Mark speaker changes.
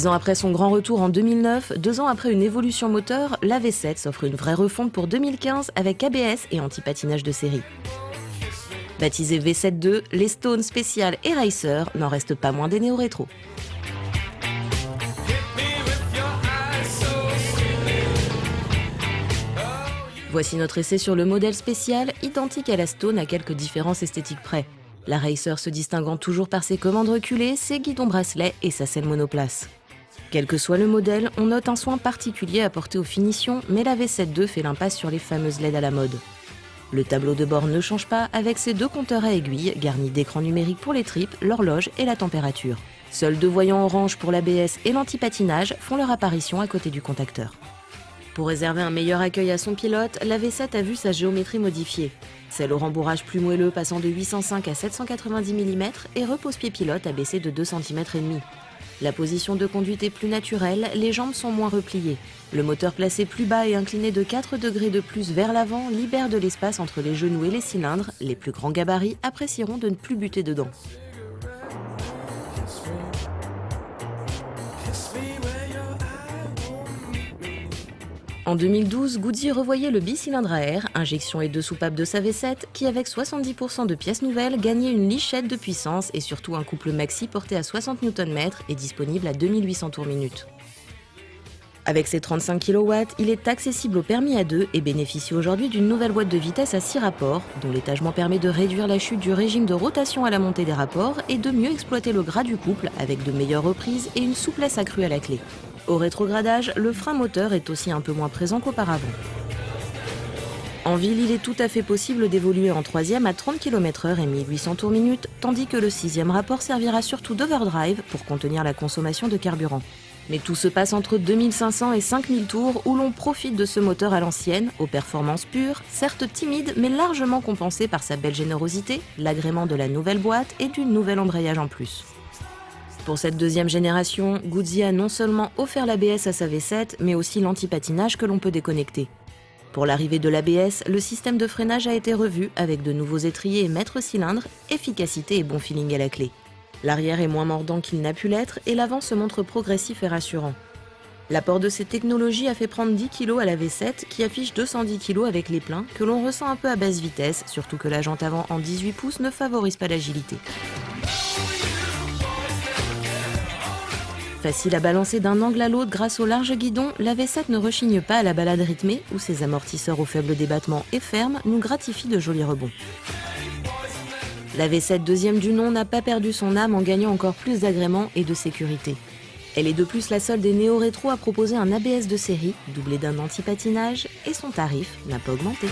Speaker 1: 10 ans après son grand retour en 2009, 2 ans après une évolution moteur, la V7 s'offre une vraie refonte pour 2015 avec ABS et anti-patinage de série. Baptisés V7-2, les Stone Special et Racer n'en restent pas moins des néo-rétro. Voici notre essai sur le modèle spécial, identique à la Stone à quelques différences esthétiques près. La Racer se distinguant toujours par ses commandes reculées, ses guidons bracelets et sa selle monoplace. Quel que soit le modèle, on note un soin particulier apporté aux finitions, mais la V7-2 fait l'impasse sur les fameuses LED à la mode. Le tableau de bord ne change pas avec ses 2 compteurs à aiguilles garnis d'écrans numériques pour les tripes, l'horloge et la température. Seuls 2 voyants orange pour l'ABS et l'anti-patinage font leur apparition à côté du contacteur. Pour réserver un meilleur accueil à son pilote, la V7 a vu sa géométrie modifiée. Celle au rembourrage plus moelleux passant de 805 à 790 mm et repose-pied pilote a baissé de 2,5 cm. La position de conduite est plus naturelle, les jambes sont moins repliées. Le moteur placé plus bas et incliné de 4 degrés de plus vers l'avant libère de l'espace entre les genoux et les cylindres. Les plus grands gabarits apprécieront de ne plus buter dedans. En 2012, Goodyear revoyait le bicylindre à air, injection et 2 soupapes de sa V7, qui avec 70% de pièces nouvelles gagnait une lichette de puissance et surtout un couple maxi porté à 60 Nm et disponible à 2800 tours minute. Avec ses 35 kW, il est accessible au permis A2 et bénéficie aujourd'hui d'une nouvelle boîte de vitesse à 6 rapports, dont l'étagement permet de réduire la chute du régime de rotation à la montée des rapports et de mieux exploiter le gras du couple avec de meilleures reprises et une souplesse accrue à la clé. Au rétrogradage, le frein moteur est aussi un peu moins présent qu'auparavant. En ville, il est tout à fait possible d'évoluer en 3e à 30 km/h et 1800 tours minute, tandis que le 6e rapport servira surtout d'overdrive pour contenir la consommation de carburant. Mais tout se passe entre 2500 et 5000 tours où l'on profite de ce moteur à l'ancienne, aux performances pures, certes timide mais largement compensé par sa belle générosité, l'agrément de la nouvelle boîte et du nouvel embrayage en plus. Pour cette 2e génération, Goodyear a non seulement offert l'ABS à sa V7, mais aussi l'anti-patinage que l'on peut déconnecter. Pour l'arrivée de l'ABS, le système de freinage a été revu avec de nouveaux étriers et maîtres cylindres, efficacité et bon feeling à la clé. L'arrière est moins mordant qu'il n'a pu l'être et l'avant se montre progressif et rassurant. L'apport de ces technologies a fait prendre 10 kg à la V7 qui affiche 210 kg avec les pleins que l'on ressent un peu à basse vitesse, surtout que la jante avant en 18 pouces ne favorise pas l'agilité. Facile à balancer d'un angle à l'autre grâce au large guidon, la V7 ne rechigne pas à la balade rythmée où ses amortisseurs au faible débattement et fermes nous gratifient de jolis rebonds. La V7 2e du nom n'a pas perdu son âme en gagnant encore plus d'agréments et de sécurité. Elle est de plus la seule des néo-rétro à proposer un ABS de série, doublé d'un anti-patinage, et son tarif n'a pas augmenté.